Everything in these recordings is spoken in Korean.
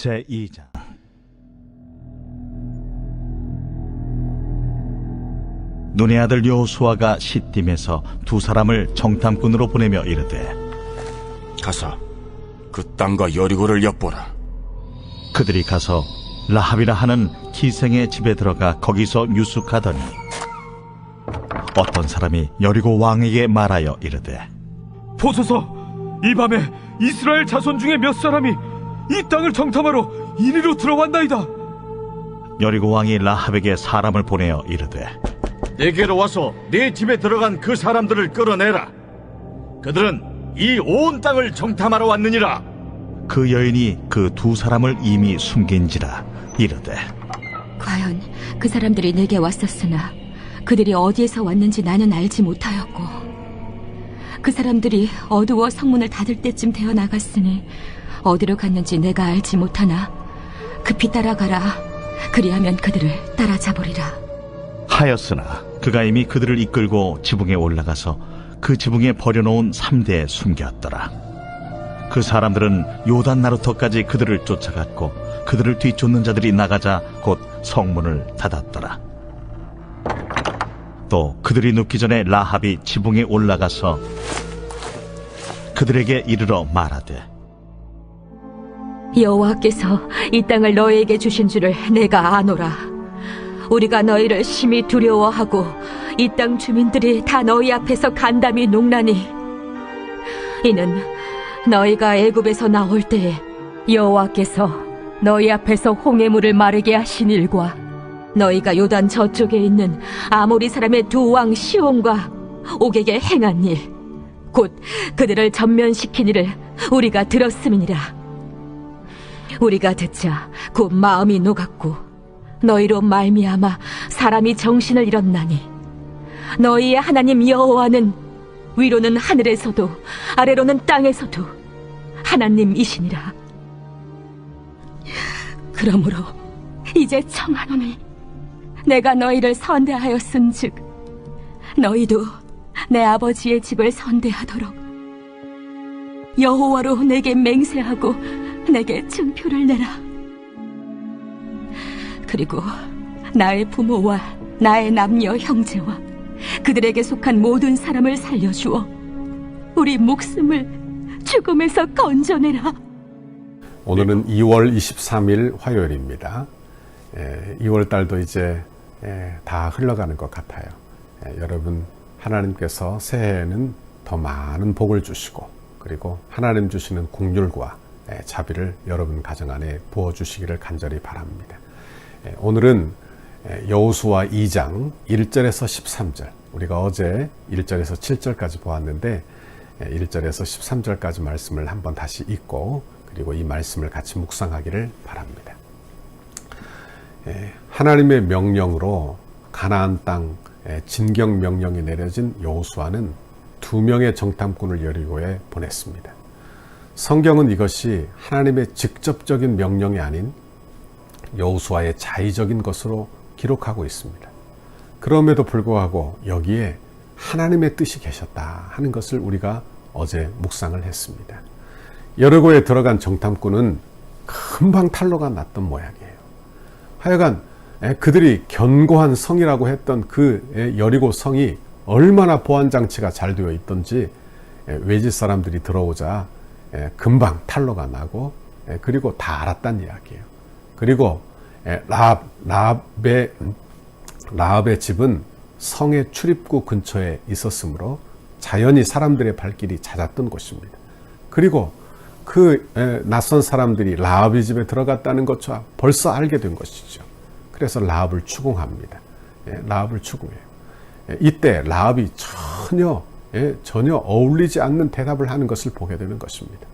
제2장. 눈의 아들 여호수아가 시딤에서 두 사람을 정탐꾼으로 보내며 이르되, 가서 그 땅과 여리고를 엿보라. 그들이 가서 라합이라 하는 기생의 집에 들어가 거기서 유숙하더니 어떤 사람이 여리고 왕에게 말하여 이르되, 보소서, 이 밤에 이스라엘 자손 중에 몇 사람이 이 땅을 정탐하러 이리로 들어왔나이다. 여리고 왕이 라합에게 사람을 보내어 이르되, 내게로 와서 내 집에 들어간 그 사람들을 끌어내라. 그들은 이 온 땅을 정탐하러 왔느니라. 그 여인이 그 두 사람을 이미 숨긴지라 이르되, 과연 그 사람들이 내게 왔었으나 그들이 어디에서 왔는지 나는 알지 못하였고, 그 사람들이 어두워 성문을 닫을 때쯤 되어 나갔으니 어디로 갔는지 내가 알지 못하나 급히 따라가라. 그리하면 그들을 따라잡으리라 하였으나 그가 이미 그들을 이끌고 지붕에 올라가서 그 지붕에 버려놓은 3대에 숨겼더라. 그 사람들은 요단 나루터까지 그들을 쫓아갔고 그들을 뒤쫓는 자들이 나가자 곧 성문을 닫았더라. 또 그들이 눕기 전에 라합이 지붕에 올라가서 그들에게 이르러 말하되, 여호와께서 이 땅을 너희에게 주신 줄을 내가 아노라. 우리가 너희를 심히 두려워하고 이 땅 주민들이 다 너희 앞에서 간담이 농나니, 이는 너희가 애굽에서 나올 때에 여호와께서 너희 앞에서 홍해물을 마르게 하신 일과 너희가 요단 저쪽에 있는 아모리 사람의 두 왕 시온과 옥에게 행한 일, 곧 그들을 전면시킨 일을 우리가 들었음이니라. 우리가 듣자 곧 마음이 녹았고 너희로 말미암아 사람이 정신을 잃었나니, 너희의 하나님 여호와는 위로는 하늘에서도 아래로는 땅에서도 하나님이시니라. 그러므로 이제 청하노니 내가 너희를 선대하였은즉 너희도 내 아버지의 집을 선대하도록 여호와로 내게 맹세하고 내게 증표를 내라. 그리고 나의 부모와 나의 남녀 형제와 그들에게 속한 모든 사람을 살려주어 우리 목숨을 죽음에서 건져내라. 오늘은 2월 23일 화요일입니다. 2월 달도 이제 다 흘러가는 것 같아요. 여러분, 하나님께서 새해에는 더 많은 복을 주시고, 그리고 하나님 주시는 긍휼과 자비를 여러분 가정 안에 부어주시기를 간절히 바랍니다. 오늘은 여호수아 2장 1절에서 13절, 우리가 어제 1절에서 7절까지 보았는데 1절에서 13절까지 말씀을 한번 다시 읽고, 그리고 이 말씀을 같이 묵상하기를 바랍니다. 하나님의 명령으로 가나안 땅 진격 명령이 내려진 여호수아는 2명의 정탐꾼을 여리고에 보냈습니다. 성경은 이것이 하나님의 직접적인 명령이 아닌 여호수아의 자의적인 것으로 기록하고 있습니다. 그럼에도 불구하고 여기에 하나님의 뜻이 계셨다 하는 것을 우리가 어제 묵상을 했습니다. 여리고에 들어간 정탐꾼은 금방 탈로가 났던 모양이에요. 하여간 그들이 견고한 성이라고 했던 그 여리고 성이 얼마나 보안장치가 잘 되어 있던지 외지 사람들이 들어오자 금방 탈로가 나고, 그리고 다 알았단 이야기예요. 그리고 라합의 집은 성의 출입구 근처에 있었으므로 자연히 사람들의 발길이 잦았던 곳입니다. 그리고 그 낯선 사람들이 라합의 집에 들어갔다는 것조차 벌써 알게 된 것이죠. 그래서 라합을 추궁합니다. 라합을 추궁해요. 이때 라합이 전혀 어울리지 않는 대답을 하는 것을 보게 되는 것입니다.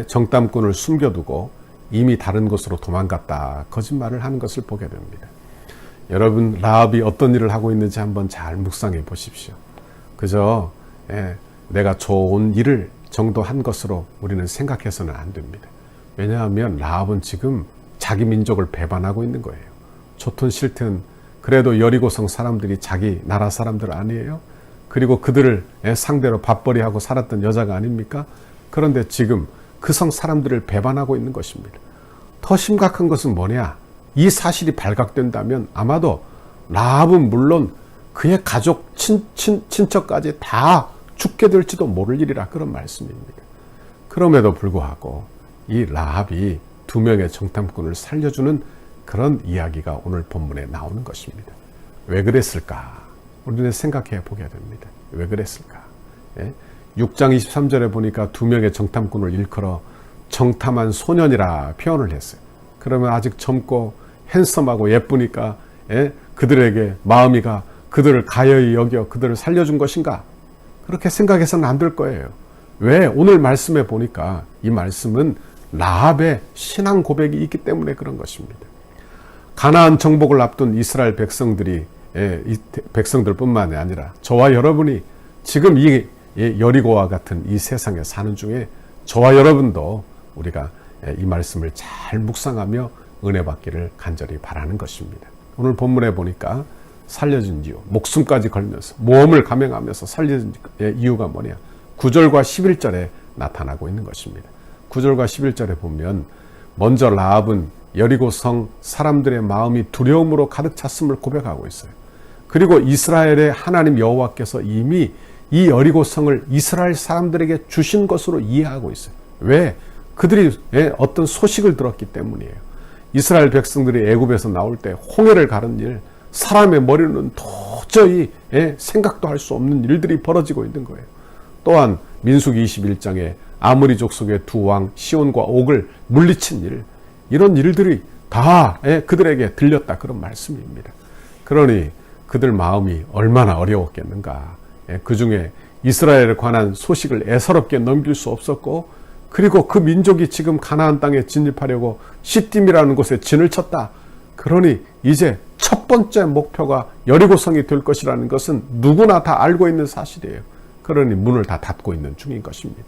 정탐꾼을 숨겨두고 이미 다른 곳으로 도망갔다 거짓말을 하는 것을 보게 됩니다. 여러분, 라합이 어떤 일을 하고 있는지 한번 잘 묵상해 보십시오. 그저 내가 좋은 일을 정도 한 것으로 우리는 생각해서는 안 됩니다. 왜냐하면 라합은 지금 자기 민족을 배반하고 있는 거예요. 좋든 싫든 그래도 여리고성 사람들이 자기 나라 사람들 아니에요? 그리고 그들을 상대로 밥벌이하고 살았던 여자가 아닙니까? 그런데 지금 그 성 사람들을 배반하고 있는 것입니다. 더 심각한 것은 뭐냐? 이 사실이 발각된다면 아마도 라합은 물론 그의 가족, 친척까지 다 죽게 될지도 모를 일이라 그런 말씀입니다. 그럼에도 불구하고 이 라합이 2명의 정탐꾼을 살려주는 그런 이야기가 오늘 본문에 나오는 것입니다. 왜 그랬을까? 우리는 생각해 보게 됩니다. 왜 그랬을까? 6장 23절에 보니까 2명의 정탐꾼을 일컬어 정탐한 소년이라 표현을 했어요. 그러면 아직 젊고 핸섬하고 예쁘니까 그들에게 마음이가 그들을 가여이 여겨 그들을 살려준 것인가? 그렇게 생각해서는 안 될 거예요. 왜? 오늘 말씀에 보니까 이 말씀은 라합의 신앙 고백이 있기 때문에 그런 것입니다. 가나안 정복을 앞둔 이스라엘 백성들이 백성들뿐만이 아니라 저와 여러분이 지금 이 여리고와 같은 이 세상에 사는 중에 저와 여러분도 우리가 이 말씀을 잘 묵상하며 은혜 받기를 간절히 바라는 것입니다. 오늘 본문에 보니까 살려준 이유, 목숨까지 걸면서 모험을 감행하면서 살려준 이유가 뭐냐? 9절과 11절에 나타나고 있는 것입니다. 9절과 11절에 보면 먼저 라합은 여리고성 사람들의 마음이 두려움으로 가득 찼음을 고백하고 있어요. 그리고 이스라엘의 하나님 여호와께서 이미 이 여리고성을 이스라엘 사람들에게 주신 것으로 이해하고 있어요. 왜? 그들이 어떤 소식을 들었기 때문이에요. 이스라엘 백성들이 애굽에서 나올 때 홍해를 가른 일, 사람의 머리는 도저히 생각도 할 수 없는 일들이 벌어지고 있는 거예요. 또한 민수기 21장에 아모리 족속의 2왕 시온과 옥을 물리친 일, 이런 일들이 다 그들에게 들렸다 그런 말씀입니다. 그러니 그들 마음이 얼마나 어려웠겠는가. 그 중에 이스라엘에 관한 소식을 애서롭게 넘길 수 없었고, 그리고 그 민족이 지금 가나안 땅에 진입하려고 시딤이라는 곳에 진을 쳤다. 그러니 이제 첫 번째 목표가 여리고성이 될 것이라는 것은 누구나 다 알고 있는 사실이에요. 그러니 문을 다 닫고 있는 중인 것입니다.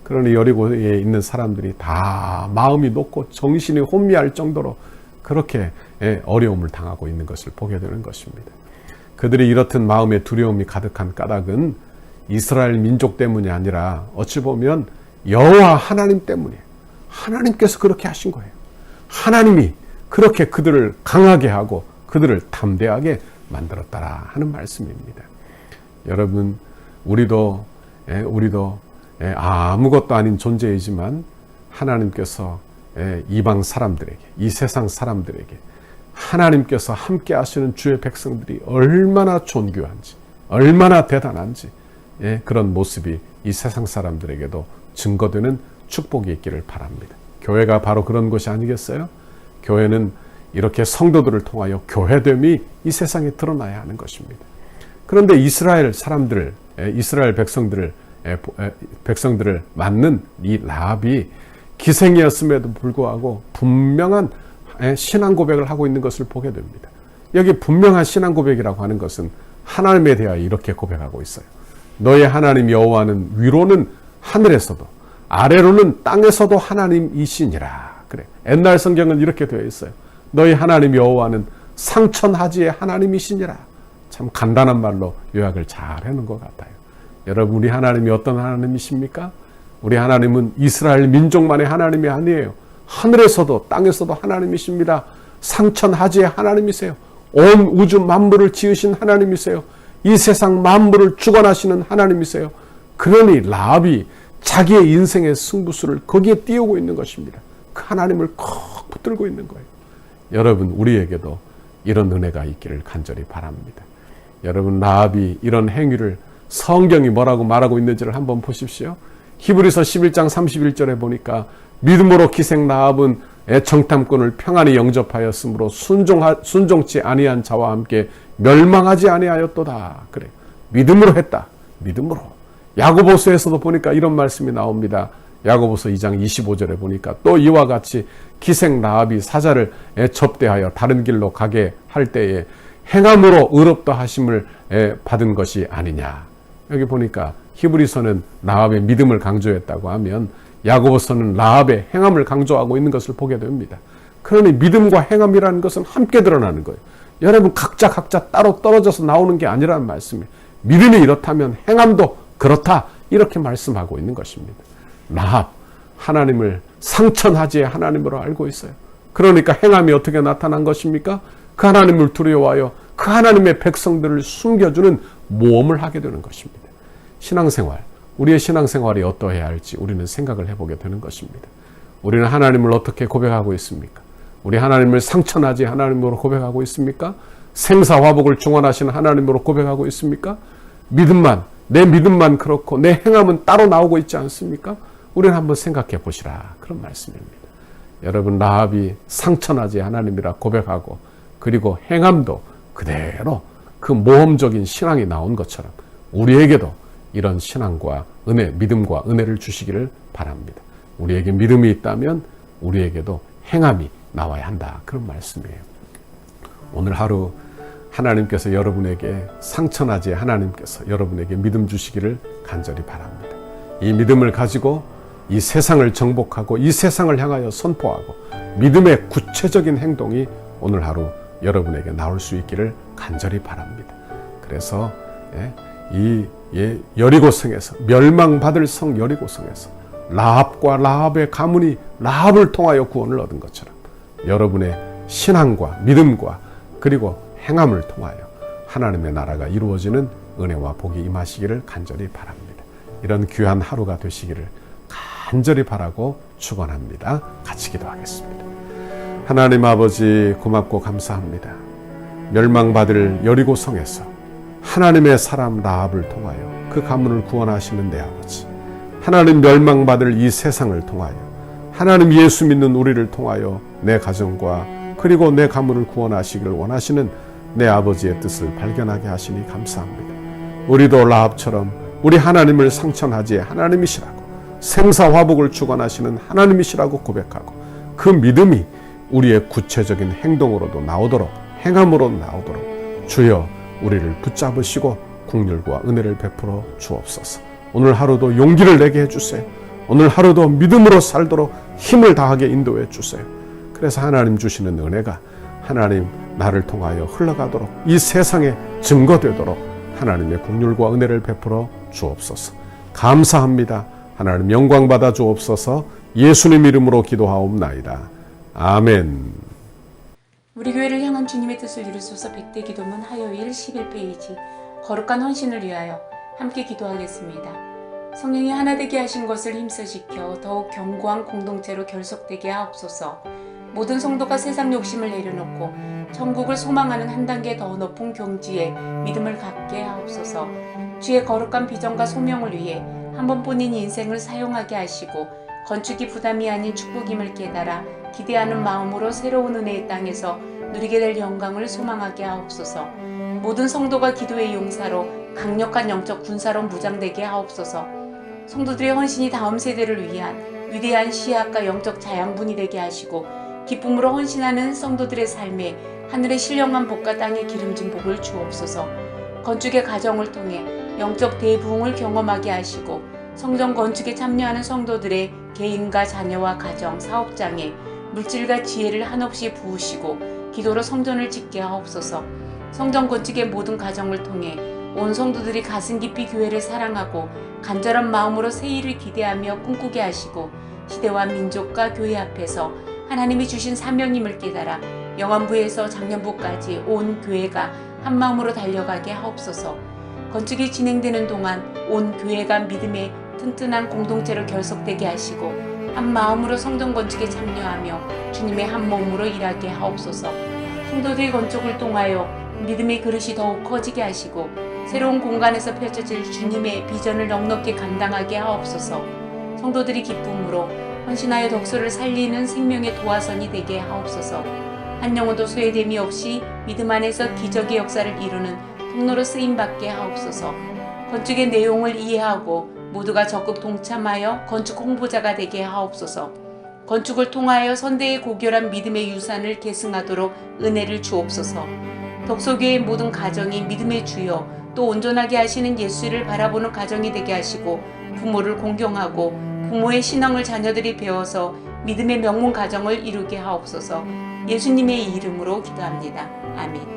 그러니 여리고에 있는 사람들이 다 마음이 녹고 정신이 혼미할 정도로 그렇게 어려움을 당하고 있는 것을 보게 되는 것입니다. 그들이 이렇듯 마음에 두려움이 가득한 까닭은 이스라엘 민족 때문이 아니라 어찌 보면 여호와 하나님 때문이에요. 하나님께서 그렇게 하신 거예요. 하나님이 그렇게 그들을 강하게 하고 그들을 담대하게 만들었다라 하는 말씀입니다. 여러분, 우리도 아무것도 아닌 존재이지만 하나님께서 이방 사람들에게, 이 세상 사람들에게 하나님께서 함께 하시는 주의 백성들이 얼마나 존귀한지, 얼마나 대단한지 그런 모습이 이 세상 사람들에게도 증거되는 축복이 있기를 바랍니다. 교회가 바로 그런 것이 아니겠어요? 교회는 이렇게 성도들을 통하여 교회됨이 이 세상에 드러나야 하는 것입니다. 그런데 이스라엘 사람들, 이스라엘 백성들을 맞는 이 라합이 기생이었음에도 불구하고 분명한 신앙 고백을 하고 있는 것을 보게 됩니다. 여기 분명한 신앙 고백이라고 하는 것은 하나님에 대하여 이렇게 고백하고 있어요. 너의 하나님 여호와는 위로는 하늘에서도 아래로는 땅에서도 하나님이시니라. 그래. 옛날 성경은 이렇게 되어 있어요. 너희 하나님 여호와는 상천하지의 하나님이시니라. 참 간단한 말로 요약을 잘 해놓은 것 같아요. 여러분, 우리 하나님이 어떤 하나님이십니까? 우리 하나님은 이스라엘 민족만의 하나님이 아니에요. 하늘에서도 땅에서도 하나님이십니다. 상천하지의 하나님이세요. 온 우주 만물을 지으신 하나님이세요. 이 세상 만물을 주관하시는 하나님이세요. 그러니 라합이 자기의 인생의 승부수를 거기에 띄우고 있는 것입니다. 그 하나님을 콕 붙들고 있는 거예요. 여러분, 우리에게도 이런 은혜가 있기를 간절히 바랍니다. 여러분, 라합이 이런 행위를 성경이 뭐라고 말하고 있는지를 한번 보십시오. 히브리서 11장 31절에 보니까 믿음으로 기생 라합은 정탐꾼을 평안히 영접하였으므로 순종치 아니한 자와 함께 멸망하지 아니하였도다. 그래, 믿음으로 했다. 믿음으로. 야고보서에서도 보니까 이런 말씀이 나옵니다. 야고보서 2장 25절에 보니까 또 이와 같이 기생 라합이 사자를 접대하여 다른 길로 가게 할 때에 행함으로 의롭다 하심을 받은 것이 아니냐. 여기 보니까 히브리서는 라합의 믿음을 강조했다고 하면 야고보서는 라합의 행함을 강조하고 있는 것을 보게 됩니다. 그러니 믿음과 행함이라는 것은 함께 드러나는 거예요. 여러분, 각자 따로 떨어져서 나오는 게 아니라는 말씀이에요. 믿음이 이렇다면 행함도 그렇다, 이렇게 말씀하고 있는 것입니다. 라합, 하나님을 상천하지의 하나님으로 알고 있어요. 그러니까 행함이 어떻게 나타난 것입니까? 그 하나님을 두려워하여 그 하나님의 백성들을 숨겨주는 모험을 하게 되는 것입니다. 신앙생활, 우리의 신앙생활이 어떠해야 할지 우리는 생각을 해보게 되는 것입니다. 우리는 하나님을 어떻게 고백하고 있습니까? 우리 하나님을 상천하지 하나님으로 고백하고 있습니까? 생사화복을 중원하시는 하나님으로 고백하고 있습니까? 믿음만, 내 믿음만 그렇고 내 행함은 따로 나오고 있지 않습니까? 우리는 한번 생각해 보시라, 그런 말씀입니다. 여러분, 라합이 상천하지 하나님이라 고백하고 그리고 행함도 그대로 그 모험적인 신앙이 나온 것처럼 우리에게도 이런 신앙과 은혜, 믿음과 은혜를 주시기를 바랍니다. 우리에게 믿음이 있다면 우리에게도 행함이 나와야 한다, 그런 말씀이에요. 오늘 하루 하나님께서 여러분에게 상천하지 하나님께서 여러분에게 믿음 주시기를 간절히 바랍니다. 이 믿음을 가지고 이 세상을 정복하고 이 세상을 향하여 선포하고 믿음의 구체적인 행동이 오늘 하루 여러분에게 나올 수 있기를 간절히 바랍니다. 그래서 이 여리고성에서, 멸망받을 성 여리고성에서 라합과 라합의 가문이 라합을 통하여 구원을 얻은 것처럼 여러분의 신앙과 믿음과 그리고 행함을 통하여 하나님의 나라가 이루어지는 은혜와 복이 임하시기를 간절히 바랍니다. 이런 귀한 하루가 되시기를 간절히 바라고 축원합니다. 같이 기도하겠습니다. 하나님 아버지, 고맙고 감사합니다. 멸망받을 여리고성에서 하나님의 사람 라합을 통하여 그 가문을 구원하시는 내 아버지, 하나님 멸망받을 이 세상을 통하여 하나님 예수 믿는 우리를 통하여 내 가정과 그리고 내 가문을 구원하시기를 원하시는 내 아버지의 뜻을 발견하게 하시니 감사합니다. 우리도 라합처럼 우리 하나님을 상천하지 하나님이시라고, 생사화복을 주관하시는 하나님이시라고 고백하고 그 믿음이 우리의 구체적인 행동으로도 나오도록, 행함으로 나오도록 주여 우리를 붙잡으시고 긍휼과 은혜를 베풀어 주옵소서. 오늘 하루도 용기를 내게 해주세요. 오늘 하루도 믿음으로 살도록 힘을 다하게 인도해 주세요. 그래서 하나님 주시는 은혜가 하나님 나를 통하여 흘러가도록, 이 세상에 증거되도록 하나님의 긍휼과 은혜를 베풀어 주옵소서. 감사합니다. 하나님 영광 받아 주옵소서. 예수님 이름으로 기도하옵나이다. 아멘. 우리 교회를 향한 주님의 뜻을 이루소서. 100대 기도문 화요일 11페이지 거룩한 헌신을 위하여 함께 기도하겠습니다. 성령이 하나 되게 하신 것을 힘써지켜 더욱 견고한 공동체로 결속되게 하옵소서. 모든 성도가 세상 욕심을 내려놓고 천국을 소망하는 한 단계 더 높은 경지에 믿음을 갖게 하옵소서. 주의 거룩한 비전과 소명을 위해 한 번뿐인 인생을 사용하게 하시고 건축이 부담이 아닌 축복임을 깨달아 기대하는 마음으로 새로운 은혜의 땅에서 누리게 될 영광을 소망하게 하옵소서. 모든 성도가 기도의 용사로 강력한 영적 군사로 무장되게 하옵소서. 성도들의 헌신이 다음 세대를 위한 위대한 시야과 영적 자양분이 되게 하시고 기쁨으로 헌신하는 성도들의 삶에 하늘의 신령한 복과 땅의 기름진 복을 주옵소서. 건축의 과정을 통해 영적 대부흥을 경험하게 하시고 성전 건축에 참여하는 성도들의 개인과 자녀와 가정, 사업장에 물질과 지혜를 한없이 부으시고 기도로 성전을 짓게 하옵소서. 성전 건축의 모든 과정을 통해 온 성도들이 가슴 깊이 교회를 사랑하고 간절한 마음으로 새 일을 기대하며 꿈꾸게 하시고 시대와 민족과 교회 앞에서 하나님이 주신 사명임을 깨달아 영안부에서 장년부까지 온 교회가 한 마음으로 달려가게 하옵소서. 건축이 진행되는 동안 온 교회가 믿음의 튼튼한 공동체로 결속되게 하시고 한 마음으로 성전 건축에 참여하며 주님의 한 몸으로 일하게 하옵소서. 성도들의 건축을 통하여 믿음의 그릇이 더욱 커지게 하시고 새로운 공간에서 펼쳐질 주님의 비전을 넉넉히 감당하게 하옵소서. 성도들이 기쁨으로 헌신하여 덕소를 살리는 생명의 도화선이 되게 하옵소서. 한 영혼도 소외됨이 없이 믿음 안에서 기적의 역사를 이루는 통로로 쓰임받게 하옵소서. 건축의 내용을 이해하고 모두가 적극 동참하여 건축 홍보자가 되게 하옵소서. 건축을 통하여 선대의 고결한 믿음의 유산을 계승하도록 은혜를 주옵소서. 덕소교회의 모든 가정이 믿음의 주여 또 온전하게 하시는 예수를 바라보는 가정이 되게 하시고 부모를 공경하고 부모의 신앙을 자녀들이 배워서 믿음의 명문 가정을 이루게 하옵소서. 예수님의 이름으로 기도합니다. 아멘.